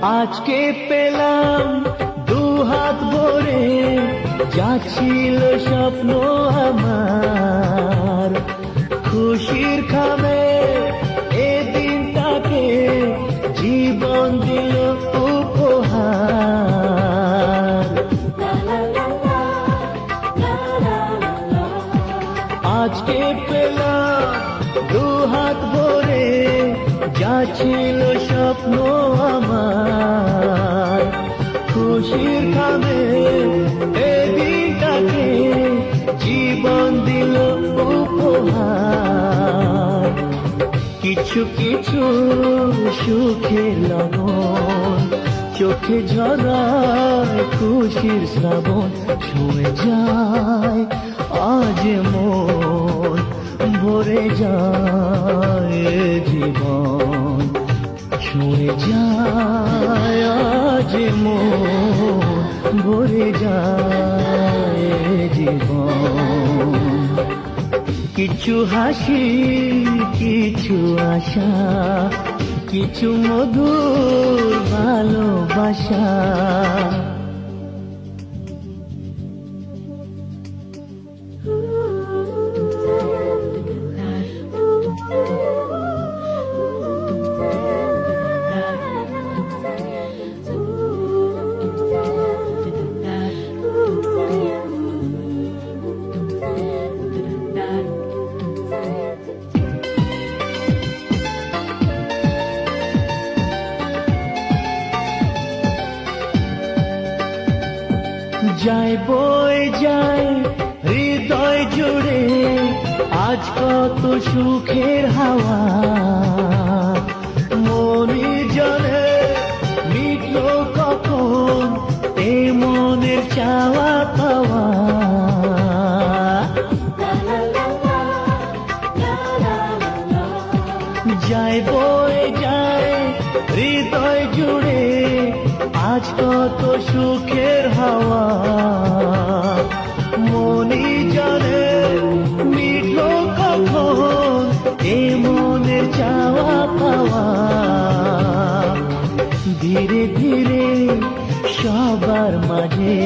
আজকে পেলাম দু হাত ভরে, যা ছিল স্বপ্ন আমার, খুশির খামে এ দিনটাকে জীবন দিল উপহার। আজকে পেলাম দু হাত ভরে, যা ছিল স্বপ্ন আমার, খুশির খামে এ দিনটাকে জীবন দিল উপহার। কিছু কিছু সুখের লগন চোখে ঝরায় খুশির শ্রাবণ, ছুঁয়ে যায় আজ মন, ভরে যায় জীবন, ছুঁয়ে যায় আজ মন, ভরে যায় জীবন। কিছু হাসি, কিছু আশা, কিছু মধুর ভালোবাসা। যায় বয়ে যায় হৃদয় জুড়ে আজ কত সুখের হাওয়া, মনে জানে মিটলো কখন এ মনের চাওয়া পাওয়া। যায় বয়ে যায় হৃদয় জুড়ে আজ কত সুখের হাওয়া, মনে জানে মিটলো কখন এ মনের চাওয়া পাওয়া। ধীরে ধীরে সবার মাঝে